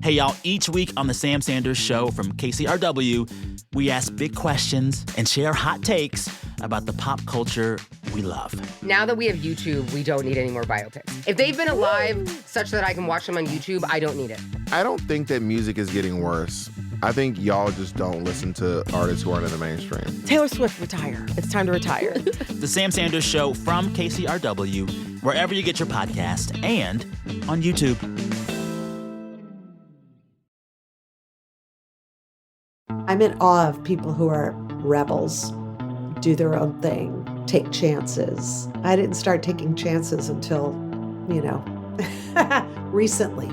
Hey, y'all, each week on The Sam Sanders Show from KCRW, we ask big questions and share hot takes about the pop culture we love. Now that we have YouTube, we don't need any more biopics. If they've been alive such that I can watch them on YouTube, I don't need it. I don't think that music is getting worse. I think y'all just don't listen to artists who aren't in the mainstream. Taylor Swift, retire. It's time to retire. The Sam Sanders Show from KCRW, wherever you get your podcast, and on YouTube. I'm in awe of people who are rebels, do their own thing, take chances. I didn't start taking chances until, recently.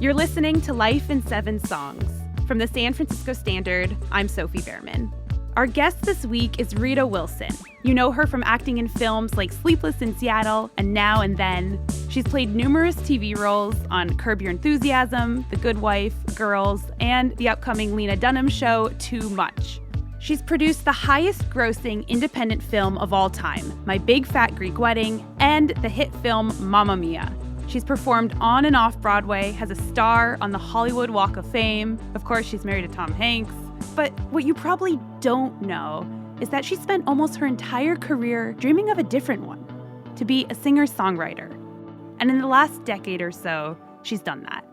You're listening to Life in 7 Songs. From the San Francisco Standard, I'm Sophie Behrman. Our guest this week is Rita Wilson. You know her from acting in films like Sleepless in Seattle and Now and Then. She's played numerous TV roles on Curb Your Enthusiasm, The Good Wife, Girls, and the upcoming Lena Dunham show, Too Much. She's produced the highest-grossing independent film of all time, My Big Fat Greek Wedding, and the hit film Mamma Mia. She's performed on and off Broadway, has a star on the Hollywood Walk of Fame. Of course, she's married to Tom Hanks. But what you probably don't know is that she spent almost her entire career dreaming of a different one, to be a singer-songwriter. And in the last decade or so, she's done that,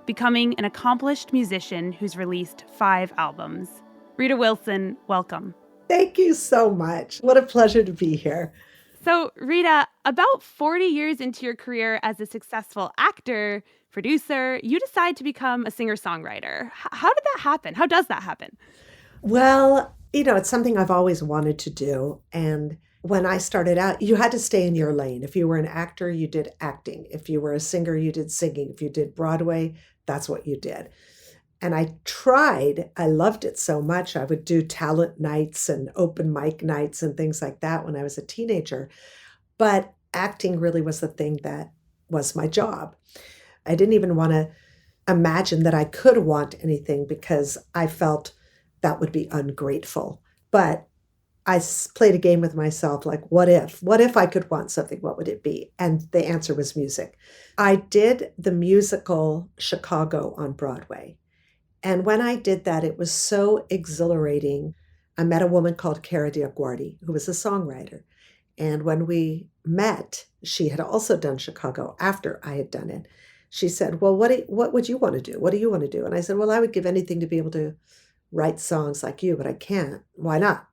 becoming an accomplished musician who's released 5 albums. Rita Wilson, welcome. Thank you so much. What a pleasure to be here. So, Rita, about 40 years into your career as a successful actor, producer, you decide to become a singer-songwriter. How did that happen? How does that happen? Well, it's something I've always wanted to do. And when I started out, you had to stay in your lane. If you were an actor, you did acting. If you were a singer, you did singing. If you did Broadway, that's what you did. And I tried. I loved it so much. I would do talent nights and open mic nights and things like that when I was a teenager. But acting really was the thing that was my job. I didn't even want to imagine that I could want anything because I felt that would be ungrateful. But I played a game with myself, like, what if? What if I could want something? What would it be? And the answer was music. I did the musical Chicago on Broadway. And when I did that, it was so exhilarating. I met a woman called Cara Diaguardi, who was a songwriter. And when we met, she had also done Chicago after I had done it. She said, well, what would you want to do? What do you want to do? And I said, well, I would give anything to be able to write songs like you, but I can't. Why not?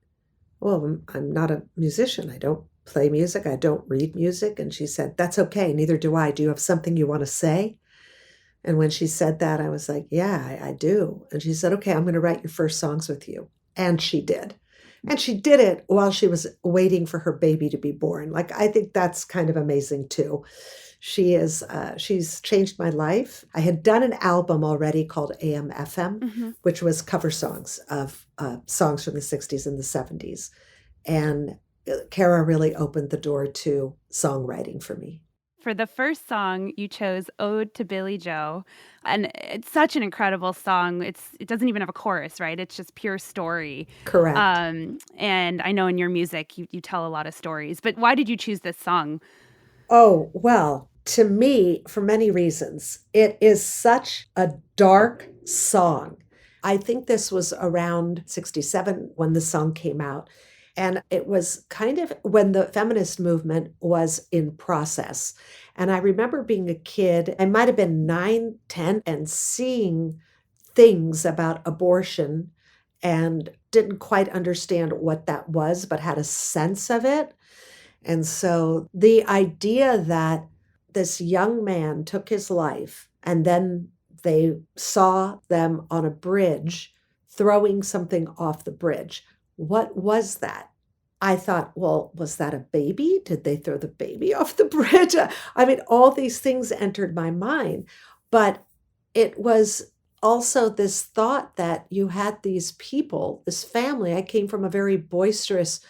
Well, I'm not a musician. I don't play music. I don't read music. And she said, that's okay. Neither do I. Do you have something you want to say? And when she said that, I was like, yeah, I do. And she said, okay, I'm going to write your first songs with you. And she did. And she did it while she was waiting for her baby to be born. Like, I think that's kind of amazing too. She's changed my life. I had done an album already called AM/FM, which was cover songs of songs from the 60s and the 70s. And Cara really opened the door to songwriting for me. For the first song, you chose Ode to Billie Joe. And it's such an incredible song. It doesn't even have a chorus, right? It's just pure story. Correct. And I know in your music, you tell a lot of stories. But why did you choose this song? Oh, well, to me, for many reasons, it is such a dark song. I think this was around 1967 when the song came out. And it was kind of when the feminist movement was in process. And I remember being a kid, I might have been 9, 10, and seeing things about abortion and didn't quite understand what that was, but had a sense of it. And so the idea that this young man took his life and then they saw them on a bridge throwing something off the bridge. What was that? I thought, well, was that a baby? Did they throw the baby off the bridge? I mean, all these things entered my mind. But it was also this thought that you had these people, this family. I came from a very boisterous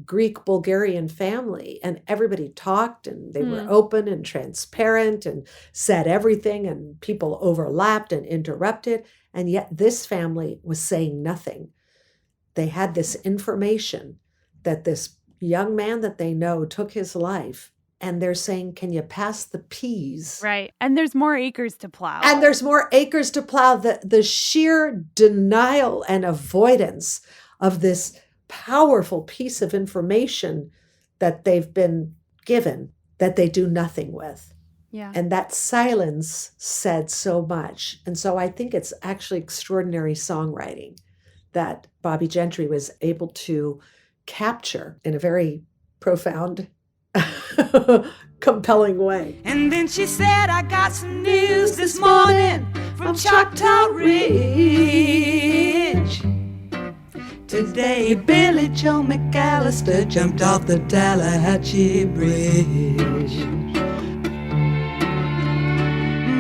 Greek Bulgarian family, and everybody talked and they were open and transparent and said everything, and people overlapped and interrupted. And yet this family was saying nothing. They had this information that this young man that they know took his life, and they're saying, can you pass the peas? Right. And there's more acres to plow. And there's more acres to plow. The sheer denial and avoidance of this powerful piece of information that they've been given, that they do nothing with. Yeah. And that silence said so much. And so I think it's actually extraordinary songwriting that Bobbie Gentry was able to capture in a very profound, compelling way. And then she said, I got some news this morning from Choctaw Ridge. Today, Billie Joe McAllister jumped off the Tallahatchie Bridge.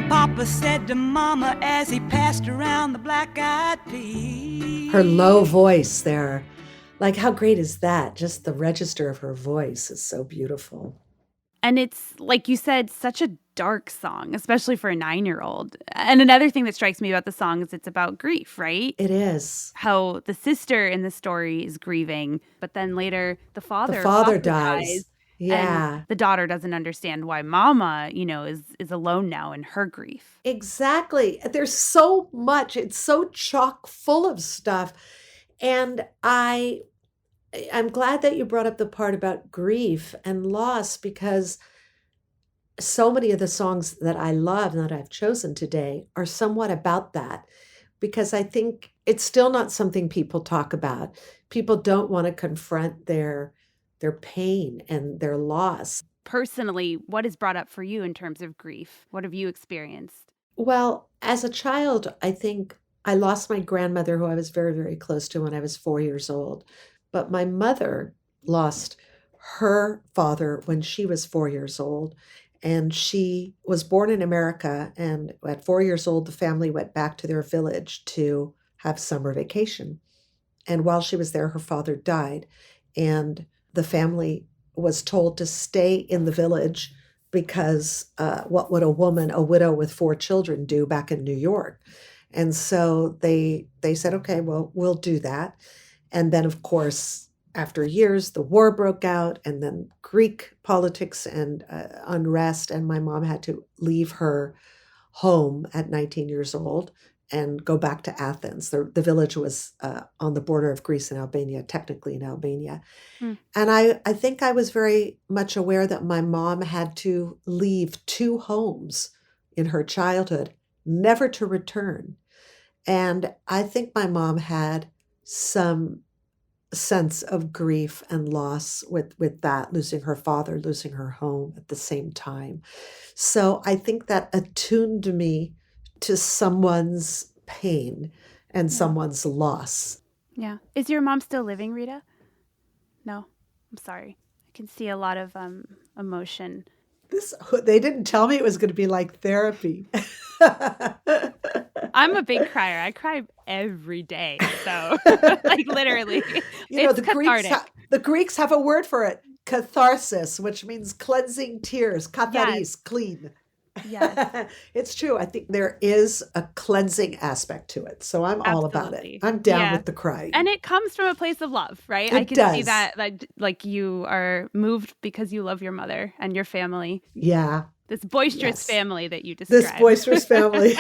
Papa said to Mama as he passed around the black-eyed peas. Her low voice there. Like, how great is that? Just the register of her voice is so beautiful. And it's, like you said, such a dark song, especially for a 9-year-old. And another thing that strikes me about the song is it's about grief, right? It is. How the sister in the story is grieving, but then later the father dies. Yeah. And the daughter doesn't understand why Mama, is alone now in her grief. Exactly. There's so much. It's so chock full of stuff. And I'm glad that you brought up the part about grief and loss, because so many of the songs that I love and that I've chosen today are somewhat about that, because I think it's still not something people talk about. People don't want to confront their pain and their loss. Personally, what is brought up for you in terms of grief? What have you experienced? Well, as a child, I think I lost my grandmother, who I was very, very close to when I was 4 years old. But my mother lost her father when she was 4 years old. And she was born in America. And at 4 years old, the family went back to their village to have summer vacation. And while she was there, her father died. And the family was told to stay in the village because what would a widow with 4 children, do back in New York? And so they said, okay, well, we'll do that. And then, of course, after years, the war broke out, and then Greek politics and unrest, and my mom had to leave her home at 19 years old and go back to Athens. The village was on the border of Greece and Albania, technically in Albania. And I think I was very much aware that my mom had to leave 2 homes in her childhood, never to return. And I think my mom had some sense of grief and loss with that, losing her father, losing her home at the same time. So I think that attuned me to someone's pain and someone's loss. Yeah. Is your mom still living, Rita? No, I'm sorry. I can see a lot of emotion. They didn't tell me it was going to be like therapy. I'm a big crier. I cry every day. So, like, literally, it's cathartic. The Greeks have a word for it, catharsis, which means cleansing tears. Katharis, clean. Yes. It's true. I think there is a cleansing aspect to it. So I'm all about it. I'm down with the crying. And it comes from a place of love, right? I can see that, like you are moved because you love your mother and your family. Yeah. This boisterous family that you described. This boisterous family.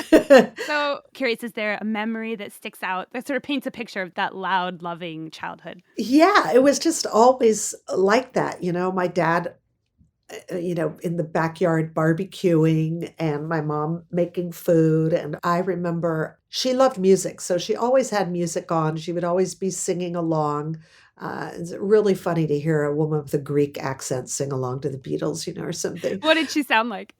So curious, is there a memory that sticks out that sort of paints a picture of that loud, loving childhood? Yeah, it was just always like that. My dad, in the backyard barbecuing, and my mom making food. And I remember she loved music. So she always had music on. She would always be singing along. It's really funny to hear a woman with a Greek accent sing along to the Beatles, or something. What did she sound like?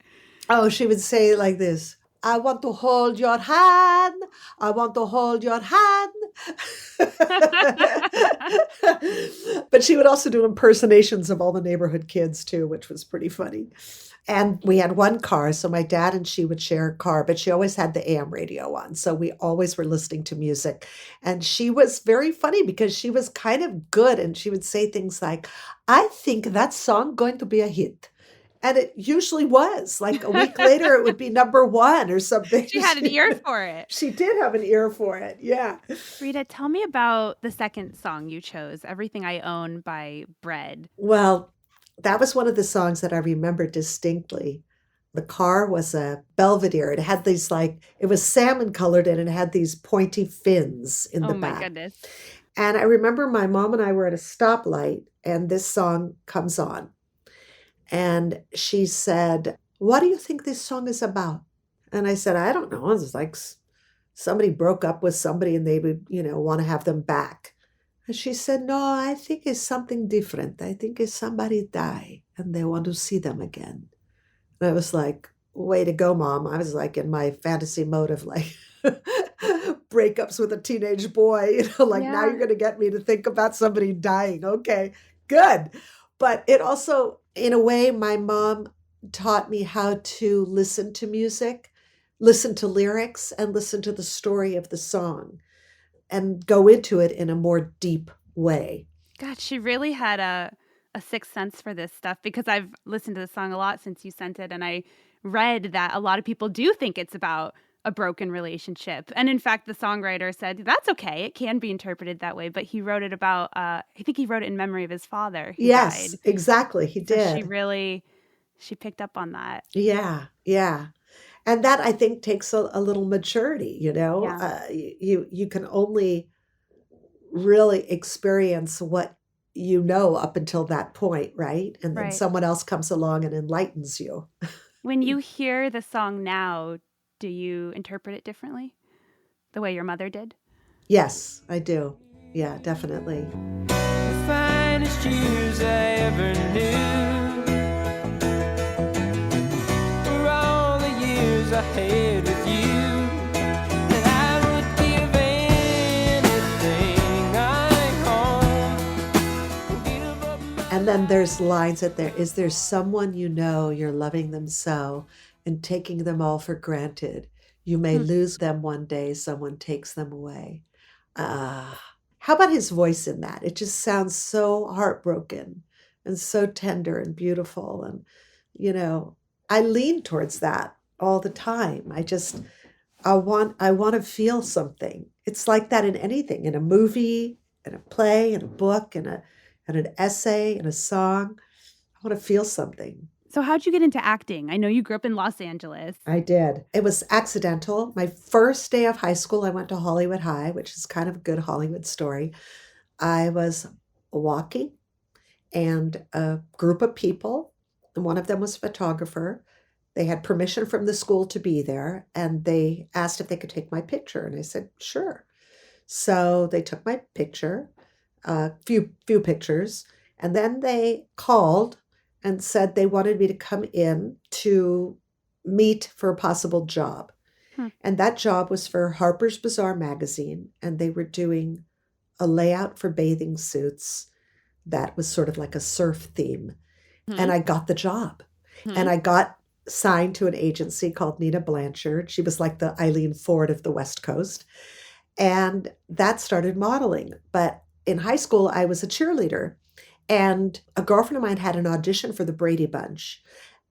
Oh, she would say like this: I want to hold your hand. I want to hold your hand. But she would also do impersonations of all the neighborhood kids too, which was pretty funny. And we had one car, so my dad and she would share a car, but she always had the AM radio on. So we always were listening to music. And she was very funny because she was kind of good. And she would say things like, I think that song going to be a hit. And it usually was. Like a week later, it would be number one or something. She had an ear for it. She did have an ear for it. Yeah. Rita, tell me about the second song you chose, Everything I Own by Bread. Well, that was one of the songs that I remember distinctly. The car was a Belvedere. It had these it was salmon colored and it had these pointy fins in the back. Oh my goodness. And I remember my mom and I were at a stoplight and this song comes on. And she said, what do you think this song is about? And I said, I don't know. It's like somebody broke up with somebody and they would, want to have them back. And she said, no, I think it's something different. I think it's somebody die and they want to see them again. And I was like, way to go, Mom. I was like in my fantasy mode of breakups with a teenage boy, now you're going to get me to think about somebody dying. Okay, good. But it also, in a way, my mom taught me how to listen to music, listen to lyrics, and listen to the story of the song and go into it in a more deep way. God, she really had a sixth sense for this stuff because I've listened to the song a lot since you sent it. And I read that a lot of people do think it's about a broken relationship. And in fact, the songwriter said, that's okay. It can be interpreted that way. But he wrote it about, I think he wrote it in memory of his father who Yes, died. exactly. He did. She picked up on that. Yeah, yeah. And that, I think, takes a little maturity, Yeah. You can only really experience what you know up until that point, right? And then Right. someone else comes along and enlightens you. When you hear the song now, do you interpret it differently? The way your mother did? Yes, I do. Yeah, definitely. The finest years I ever knew were all the years I had with you. And I would give anything I own. Give up my And then there's lines at there. Is there someone you're loving them so and taking them all for granted? You may lose them one day, someone takes them away. How about his voice in that? It just sounds so heartbroken and so tender and beautiful. And, I lean towards that all the time. I want to feel something. It's like that in anything, in a movie, in a play, in a book, in an essay, in a song. I want to feel something. So how'd you get into acting? I know you grew up in Los Angeles. I did. It was accidental. My first day of high school, I went to Hollywood High, which is kind of a good Hollywood story. I was walking and a group of people, and one of them was a photographer. They had permission from the school to be there, and they asked if they could take my picture. And I said, sure. So they took my picture, a few pictures, and then they called and said they wanted me to come in to meet for a possible job. And that job was for Harper's Bazaar magazine, and they were doing a layout for bathing suits that was sort of like a surf theme. And I got the job. And I got signed to an agency called Nina Blanchard. She was like the Eileen Ford of the West Coast. And that started modeling. But in high school, I was a cheerleader. And a girlfriend of mine had an audition for the Brady Bunch.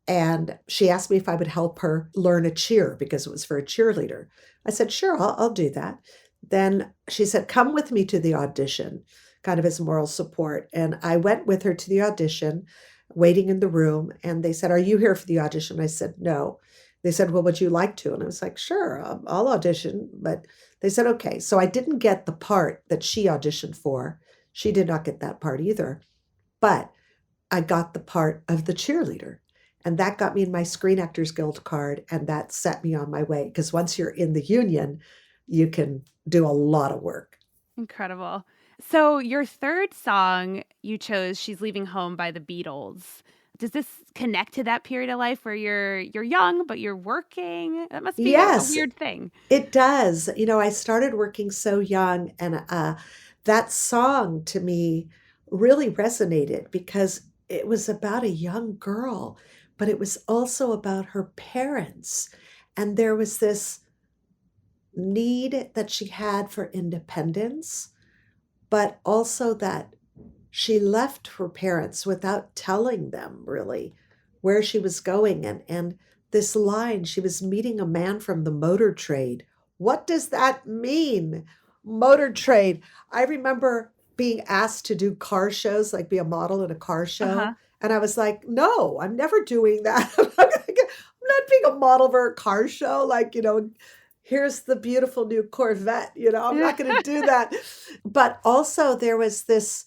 And she asked me if I would help her learn a cheer because it was for a cheerleader. I said, sure, I'll do that. Then she said, come with me to the audition, kind of as moral support. And I went with her to the audition, waiting in the room. And they said, are you here for the audition? I said, no. They said, well, would you like to? And I was like, sure, I'll audition. But they said, okay. So I didn't get the part that she auditioned for. She did not get that part either. But I got the part of the cheerleader. And that got me in my Screen Actors Guild card. And that set me on my way. Because once you're in the union, you can do a lot of work. Incredible. So your third song you chose, She's Leaving Home by the Beatles. Does this connect to that period of life where you're young, but you're working? That must be a weird thing. It does. I started working so young. And that song to me really resonated because it was about a young girl but it was also about her parents. And there was this need that she had for independence, but also that she left her parents without telling them really where she was going. And this line, she was meeting a man from the motor trade. What does that mean? Motor trade. I remember being asked to do car shows, like be a model in a car show. Uh-huh. And I was like, no, I'm never doing that. I'm not being a model for a car show. Like, here's the beautiful new Corvette. I'm not going to do that. But also there was this,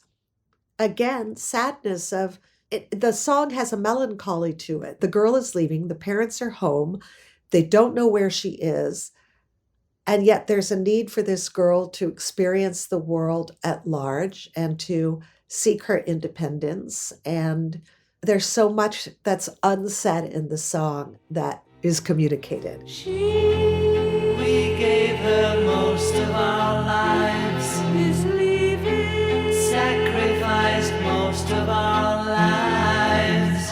again, sadness of it. The song has a melancholy to it. The girl is leaving. The parents are home. They don't know where she is. And yet there's a need for this girl to experience the world at large and to seek her independence. And there's so much that's unsaid in the song that is communicated. We gave her most of our lives. Is leaving. Sacrificed most of our lives.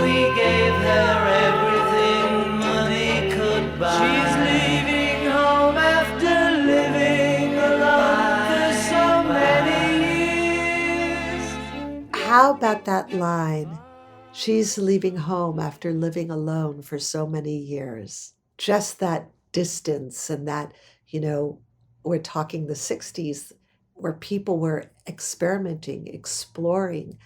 We gave her everything money could buy. She's leaving home after living alone for so many years. How about that line? She's leaving home after living alone for so many years. Just that distance and that, we're talking the 60s where people were experimenting, exploring,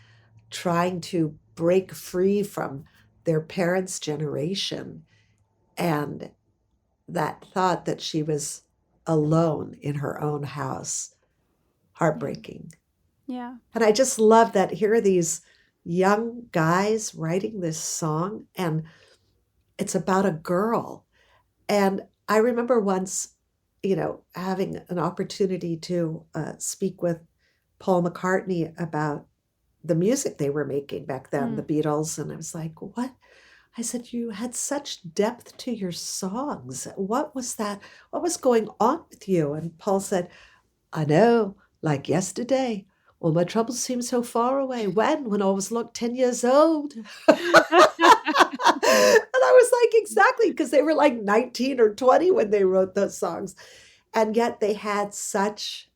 trying to break free from their parents' generation. And that thought that she was alone in her own house, heartbreaking. Yeah. And I just love that here are these young guys writing this song, and it's about a girl. And I remember once, having an opportunity to speak with Paul McCartney about the music they were making back then, the Beatles. And I was like, what? I said, you had such depth to your songs. What was that? What was going on with you? And Paul said, I know, like yesterday. Well, my troubles seem so far away. When I was 10 years old. And I was like, exactly, because they were like 19 or 20 when they wrote those songs. And yet they had such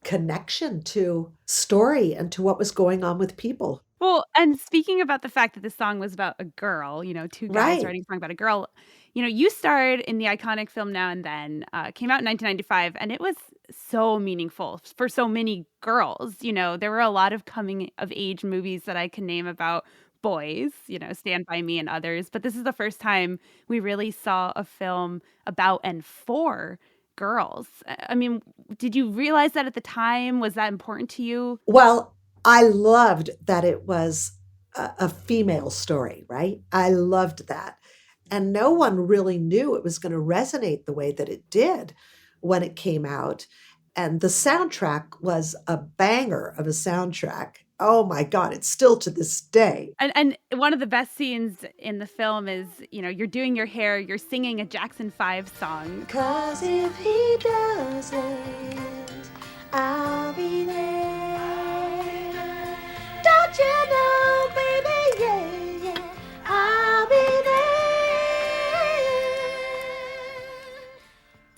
connection to story and to what was going on with people. Well, and speaking about the fact that the song was about a girl, two guys Right. writing a song about a girl, you starred in the iconic film Now and Then, came out in 1995, and it was so meaningful for so many girls. There were a lot of coming of age movies that I can name about boys, Stand By Me and others. But this is the first time we really saw a film about and for girls. I mean, did you realize that at the time? Was that important to you? Well, I loved that it was a female story, right? I loved that. And no one really knew it was going to resonate the way that it did when it came out. And the soundtrack was a banger of a soundtrack. Oh my God, it's still to this day. And one of the best scenes in the film is, you're doing your hair, you're singing a Jackson 5 song. 'Cause if he doesn't, I'll be there. Don't you know, baby, yeah, I'll be there.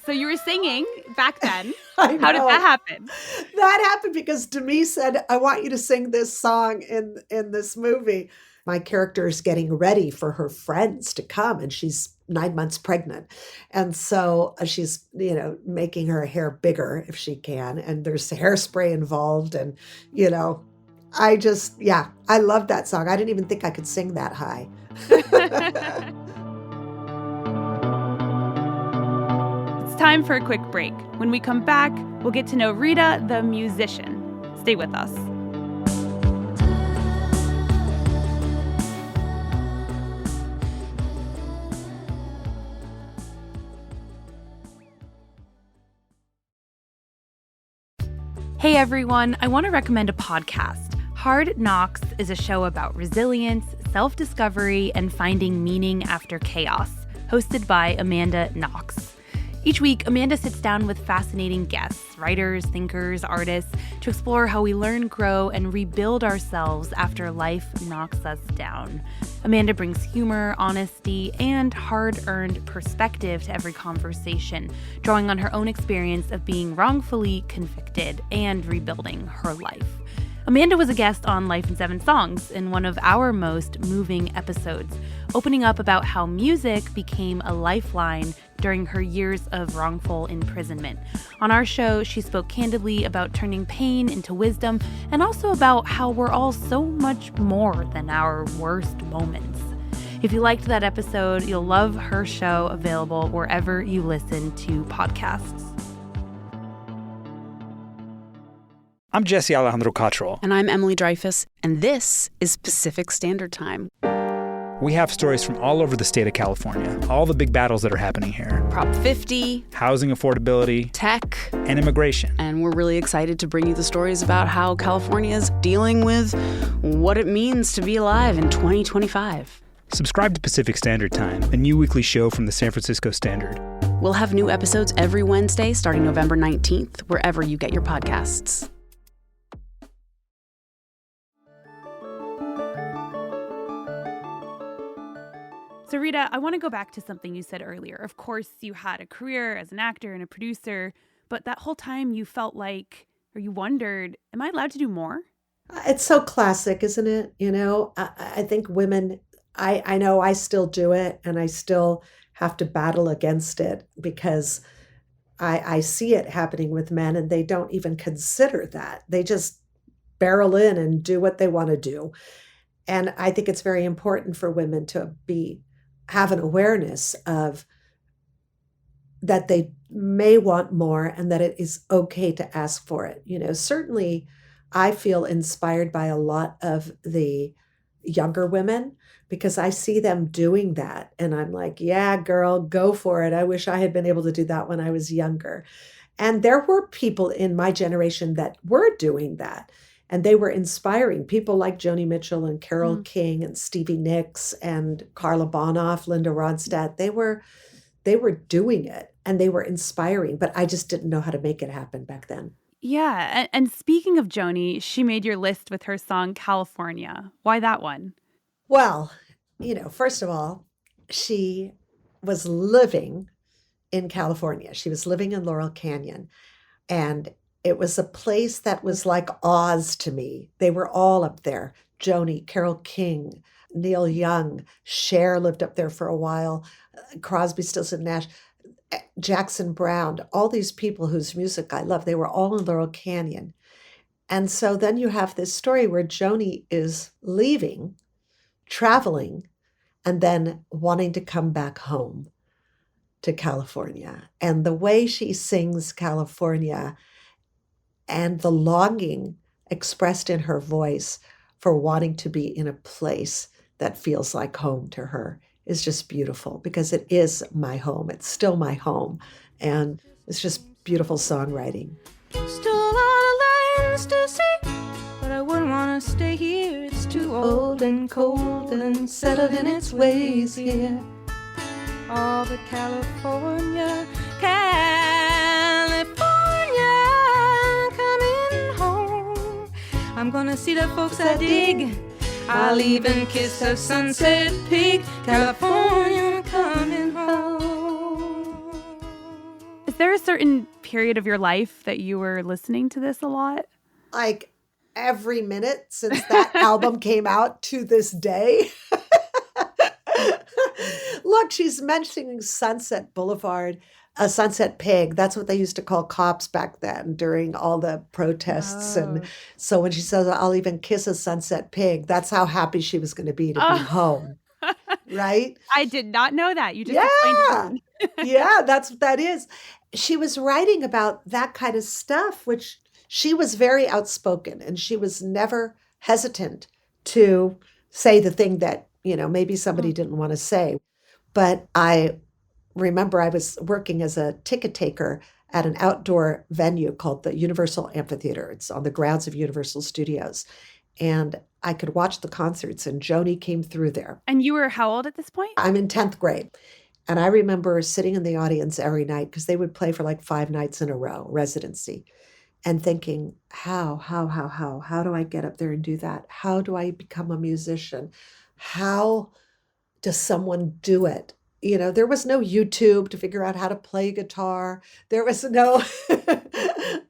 So you were singing back then. I know. How did that happen? That happened because Demi said, I want you to sing this song in this movie. My character is getting ready for her friends to come, and she's 9 months pregnant. And so she's, making her hair bigger if she can. And there's hairspray involved. And, I love that song. I didn't even think I could sing that high. It's time for a quick break. When we come back, we'll get to know Rita, the musician. Stay with us. Hey everyone, I want to recommend a podcast. Hard Knocks is a show about resilience, self-discovery, and finding meaning after chaos, hosted by Amanda Knox. Each week, Amanda sits down with fascinating guests, writers, thinkers, artists, to explore how we learn, grow, and rebuild ourselves after life knocks us down. Amanda brings humor, honesty, and hard-earned perspective to every conversation, drawing on her own experience of being wrongfully convicted and rebuilding her life. Amanda was a guest on Life in 7 Songs in one of our most moving episodes, opening up about how music became a lifeline during her years of wrongful imprisonment. On our show, she spoke candidly about turning pain into wisdom and also about how we're all so much more than our worst moments. If you liked that episode, you'll love her show, available wherever you listen to podcasts. I'm Jesse Alejandro Cottrell. And I'm Emily Dreyfus, and this is Pacific Standard Time. We have stories from all over the state of California, all the big battles that are happening here. Prop 50, housing affordability, tech, and immigration. And we're really excited to bring you the stories about how California is dealing with what it means to be alive in 2025. Subscribe to Pacific Standard Time, a new weekly show from the San Francisco Standard. We'll have new episodes every Wednesday starting November 19th, wherever you get your podcasts. So Rita, I want to go back to something you said earlier. Of course, you had a career as an actor and a producer, but that whole time you felt like, or you wondered, am I allowed to do more? It's so classic, isn't it? You know, I think women, I know I still do it, and I still have to battle against it because I see it happening with men, and they don't even consider that. They just barrel in and do what they want to do. And I think it's very important for women to have an awareness of that they may want more and that it is okay to ask for it. You know, certainly I feel inspired by a lot of the younger women because I see them doing that. And I'm like, yeah, girl, go for it. I wish I had been able to do that when I was younger. And there were people in my generation that were doing that. And they were inspiring people like Joni Mitchell and Carole King and Stevie Nicks and Carla Bonoff, Linda Ronstadt. They were doing it and they were inspiring, but I just didn't know how to make it happen back then. Yeah. And speaking of Joni, she made your list with her song California. Why that one? Well, you know, first of all, she was living in California. She was living in Laurel Canyon. And it was a place that was like Oz to me. They were all up there. Joni, Carole King, Neil Young, Cher lived up there for a while, Crosby, Stills and Nash, Jackson Browne, all these people whose music I love, they were all in Laurel Canyon. And so then you have this story where Joni is leaving, traveling, and then wanting to come back home to California. And the way she sings California and the longing expressed in her voice for wanting to be in a place that feels like home to her is just beautiful because it is my home. It's still my home. And it's just beautiful songwriting. Still a lot of lands to see, but I wouldn't want to stay here. It's too old and cold and settled in its ways here. All but California, I'm gonna see the folks I dig. I'll even kiss a sunset peak. California, coming home. Is there a certain period of your life that you were listening to this a lot? Like every minute since that album came out to this day. Look, she's mentioning Sunset Boulevard, a Sunset Pig. That's what they used to call cops back then during all the protests. And so when she says, I'll even kiss a sunset pig, that's how happy she was going to be home. Right? I did not know that. You just explained it. Yeah, that's what that is. She was writing about that kind of stuff, which she was very outspoken and she was never hesitant to say the thing that, you know, maybe somebody didn't want to say. But I remember I was working as a ticket taker at an outdoor venue called the Universal Amphitheater. It's on the grounds of Universal Studios. And I could watch the concerts and Joni came through there. And you were how old at this point? I'm in 10th grade. And I remember sitting in the audience every night because they would play for like 5 nights in a row, residency, and thinking, how do I get up there and do that? How do I become a musician? How does someone do it? You know, there was no YouTube to figure out how to play guitar. There was no,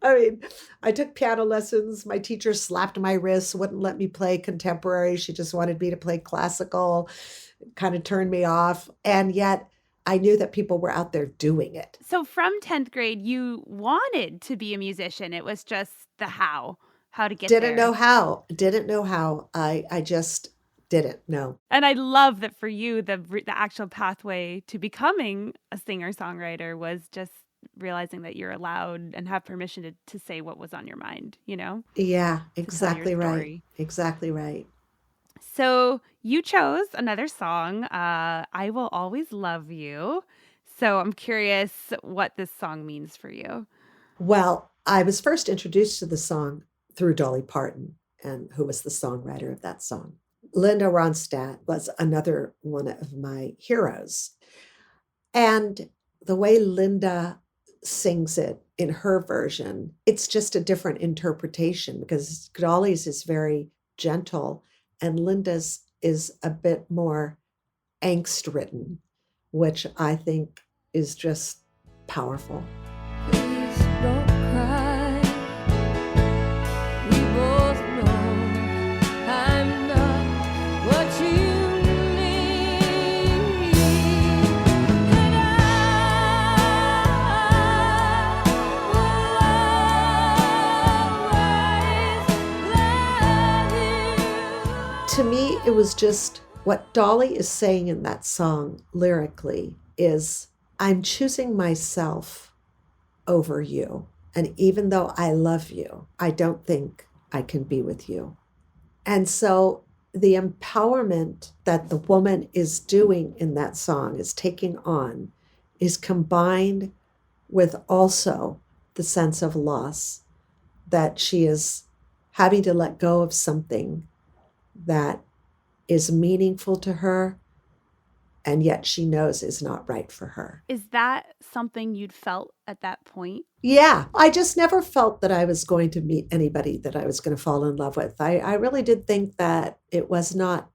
I mean, I took piano lessons. My teacher slapped my wrists, wouldn't let me play contemporary. She just wanted me to play classical, kind of turned me off. And yet I knew that people were out there doing it. So from 10th grade, you wanted to be a musician. It was just the how to get there. Didn't know how. I just didn't know. And I love that for you, the actual pathway to becoming a singer-songwriter was just realizing that you're allowed and have permission to say what was on your mind, you know? Yeah, To tell your exactly right. story. Exactly right. So you chose another song, I Will Always Love You. So I'm curious what this song means for you. Well, I was first introduced to the song through Dolly Parton, and who was the songwriter of that song. Linda Ronstadt was another one of my heroes. And the way Linda sings it in her version, it's just a different interpretation because Dolly's is very gentle and Linda's is a bit more angst-ridden, which I think is just powerful. Please don't cry. We both know I'm not what you need. And I will always love you. To me, it was just what Dolly is saying in that song lyrically is, I'm choosing myself over you. And even though I love you, I don't think I can be with you. And so the empowerment that the woman is doing in that song, is taking on, is combined with also the sense of loss that she is having to let go of something that is meaningful to her and yet she knows is not right for her. Is that something you'd felt at that point? Yeah, I just never felt that I was going to meet anybody that I was going to fall in love with. I really did think that it was not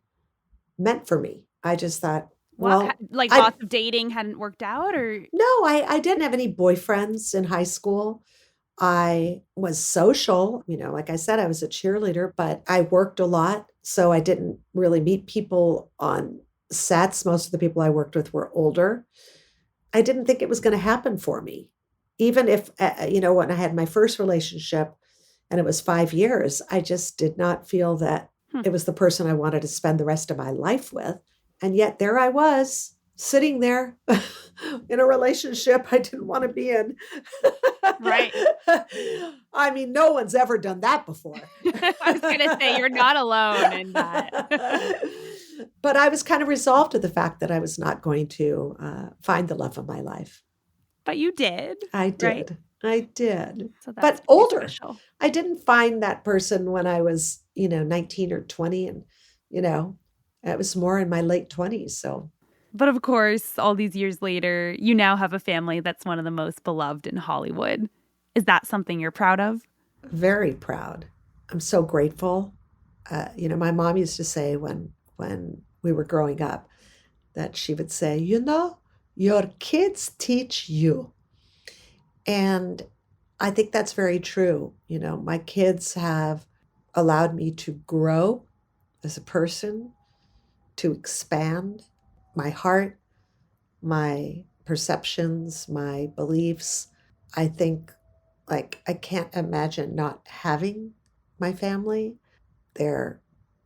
meant for me. I just thought, well, like lots of dating hadn't worked out, or? No, I didn't have any boyfriends in high school. I was social, you know, like I said, I was a cheerleader, but I worked a lot. So I didn't really meet people on sets. Most of the people I worked with were older. I didn't think it was going to happen for me. Even if, when I had my first relationship and it was 5 years, I just did not feel that it was the person I wanted to spend the rest of my life with. And yet there I was sitting there in a relationship I didn't want to be in. Right. I mean, no one's ever done that before. I was going to say, you're not alone in that. But I was kind of resolved to the fact that I was not going to find the love of my life. But you did. I did. Right? I did. So that's but older. Special. I didn't find that person when I was, 19 or 20. And, it was more in my late 20s. So. But of course, all these years later, you now have a family that's one of the most beloved in Hollywood. Is that something you're proud of? Very proud. I'm so grateful. My mom used to say when we were growing up that she would say, your kids teach you. And I think that's very true. My kids have allowed me to grow as a person, to expand my heart, my perceptions, my beliefs. I think, I can't imagine not having my family. They're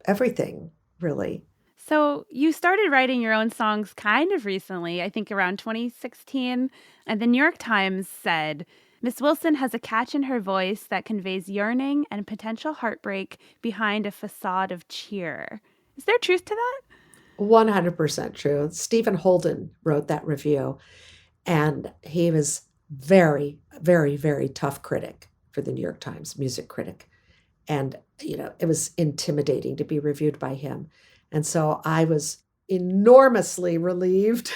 everything, really. So you started writing your own songs kind of recently, I think around 2016. And the New York Times said, Miss Wilson has a catch in her voice that conveys yearning and potential heartbreak behind a facade of cheer. Is there truth to that? 100% true. Stephen Holden wrote that review, and he was very, very, very tough critic for the New York Times, music critic. And, it was intimidating to be reviewed by him. And so I was enormously relieved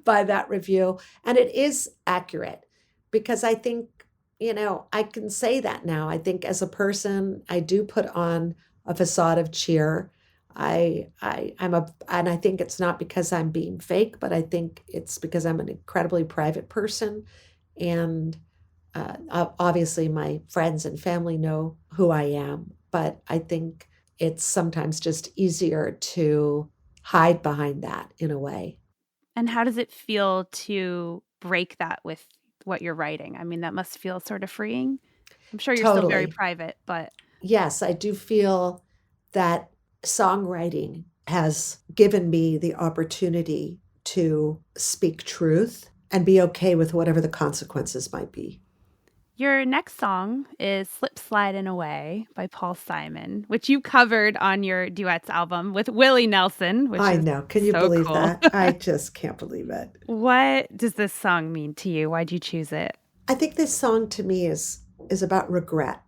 by that review. And it is accurate because I think, I can say that now. I think as a person, I do put on a facade of cheer. And I think it's not because I'm being fake, but I think it's because I'm an incredibly private person. And obviously my friends and family know who I am, but I think it's sometimes just easier to hide behind that in a way. And how does it feel to break that with what you're writing? I mean, that must feel sort of freeing. I'm sure you're still very Totally. private, but Yes, I do feel that songwriting has given me the opportunity to speak truth and be okay with whatever the consequences might be. your next song is Slip, Slidin' Away by Paul Simon, which you covered on your duets album with Willie Nelson, which I is know. Can you so believe cool. that? I just can't believe it. What does this song mean to you? Why'd you choose it? I think this song to me is about regret.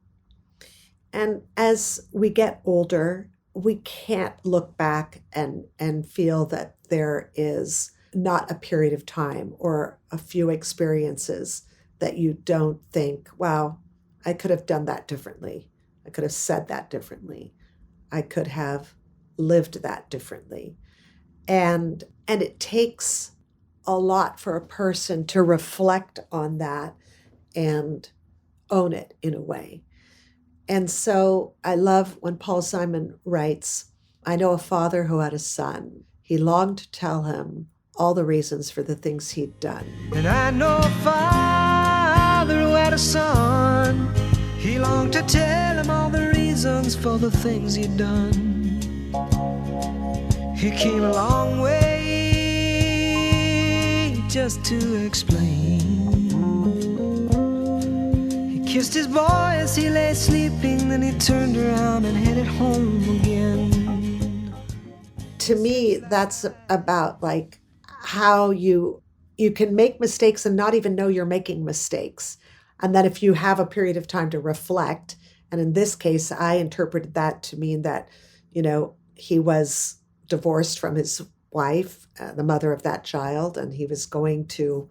And as we get older, we can't look back and feel that there is not a period of time or a few experiences that you don't think, wow, I could have done that differently. I could have said that differently. I could have lived that differently. And it takes a lot for a person to reflect on that and own it in a way. And so I love when Paul Simon writes, I know a father who had a son. He longed to tell him all the reasons for the things he'd done. And I know a father who had a son. He longed to tell him all the reasons for the things he'd done. He came a long way just to explain. Kissed his boy as he lay sleeping, then he turned around and headed home again. To me, that's about like how you can make mistakes and not even know you're making mistakes. And that if you have a period of time to reflect, and in this case, I interpreted that to mean that, he was divorced from his wife, the mother of that child, and he was going to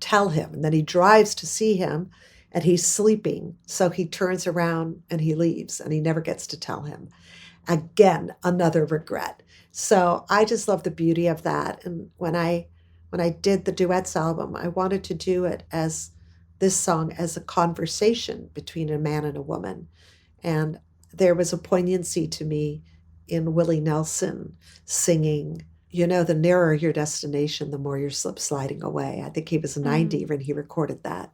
tell him. And then he drives to see him. And he's sleeping, so he turns around and he leaves, and he never gets to tell him. Again, another regret. So I just love the beauty of that. And when I did the duets album, I wanted to do it as this song as a conversation between a man and a woman. And there was a poignancy to me in Willie Nelson singing, the nearer your destination, the more you're sliding away. I think he was 90 when he recorded that.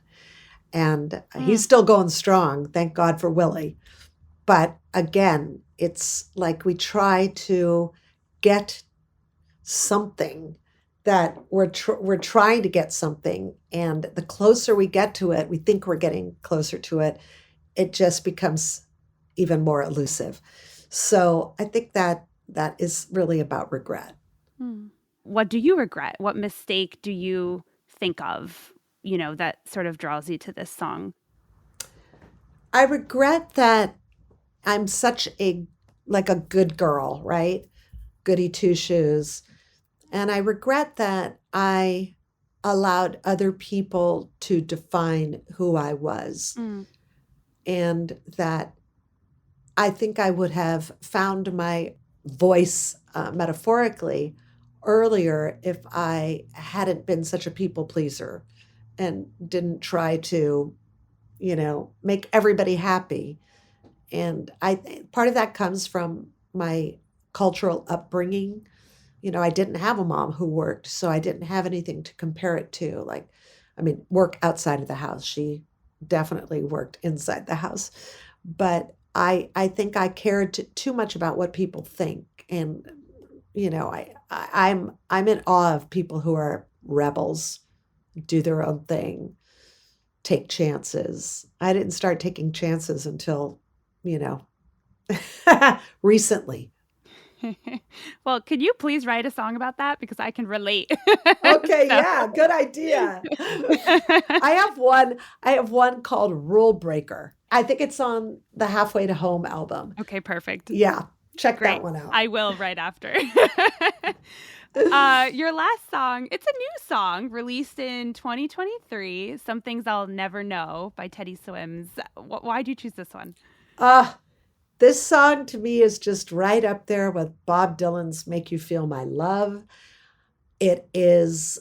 And he's still going strong. Thank God for Willie. But again, it's like we try to get something that we're trying to get something. And the closer we get to it, we think we're getting closer to it. It just becomes even more elusive. So I think that is really about regret. What do you regret? What mistake do you think of? That sort of draws you to this song? I regret that I'm such a good girl, right? Goody two shoes. And I regret that I allowed other people to define who I was. And that I think I would have found my voice metaphorically earlier if I hadn't been such a people pleaser and didn't try to, make everybody happy. And I think part of that comes from my cultural upbringing. I didn't have a mom who worked, so I didn't have anything to compare it to. Work outside of the house. She definitely worked inside the house. But I think I cared too much about what people think. And, I'm in awe of people who are rebels, do their own thing, take chances. I didn't start taking chances until, recently. Well, could you please write a song about that? Because I can relate. Okay, yeah, good idea. I have one called Rule Breaker. I think it's on the Halfway to Home album. Okay, perfect. Yeah, check Great. that one out. I will right after. Your last song, it's a new song released in 2023, Some Things I'll Never Know by Teddy Swims. Why'd you choose this one? This song to me is just right up there with Bob Dylan's Make You Feel My Love. It is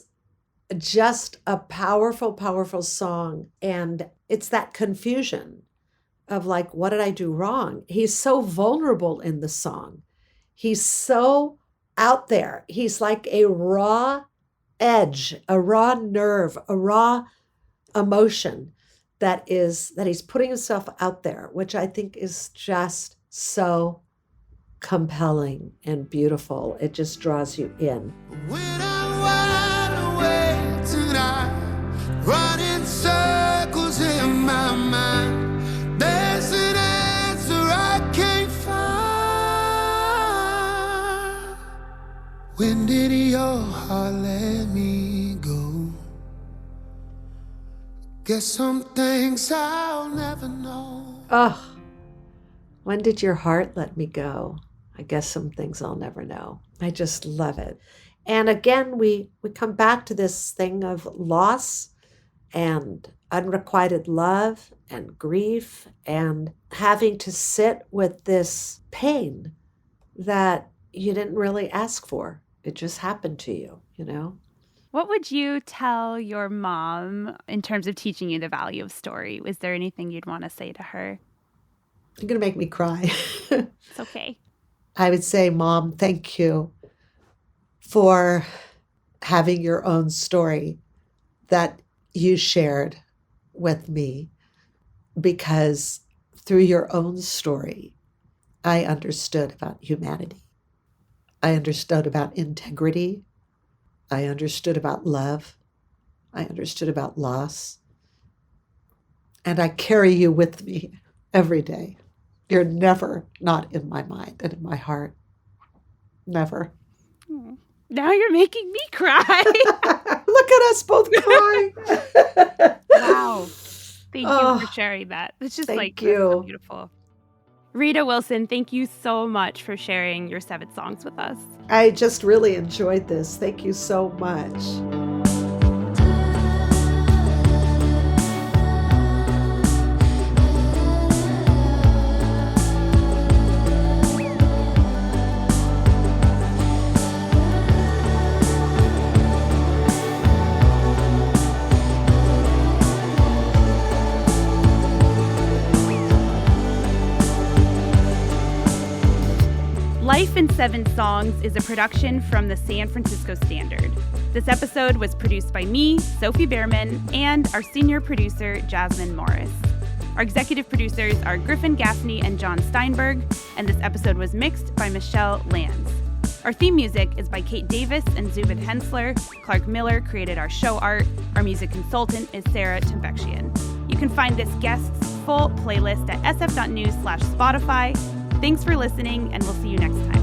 just a powerful, powerful song. And it's that confusion of like, what did I do wrong? He's so vulnerable in the song. He's so out there. He's like a raw edge, a raw nerve, a raw emotion that he's putting himself out there, which I think is just so compelling and beautiful. It just draws you in. When I'm wide awake tonight, running circles in my mind, there's an answer I can't find. When did your heart let me go? Guess some things I'll never know. Oh, when did your heart let me go? I guess some things I'll never know. I just love it. And again, we come back to this thing of loss and unrequited love and grief and having to sit with this pain that you didn't really ask for. It just happened to you, you know? What would you tell your mom in terms of teaching you the value of story? Was there anything you'd want to say to her? You're going to make me cry. It's okay. I would say, Mom, thank you for having your own story that you shared with me, because through your own story, I understood about humanity. I understood about integrity. I understood about love. I understood about loss. And I carry you with me every day. You're never not in my mind and in my heart. Never. Now you're making me cry. Look at us both crying. Wow. Thank you for sharing that. It's just thank that's you. So beautiful. Rita Wilson, thank you so much for sharing your 7 songs with us. I just really enjoyed this. Thank you so much. Life in 7 Songs is a production from the San Francisco Standard. This episode was produced by me, Sophie Behrman, and our senior producer, Jasmine Morris. Our executive producers are Griffin Gaffney and John Steinberg, and this episode was mixed by Michelle Lanz. Our theme music is by Kate Davis and Zubin Hensler. Clark Miller created our show art. Our music consultant is Sarah Tembekshian. You can find this guest's full playlist at sf.news/Spotify. Thanks for listening, and we'll see you next time.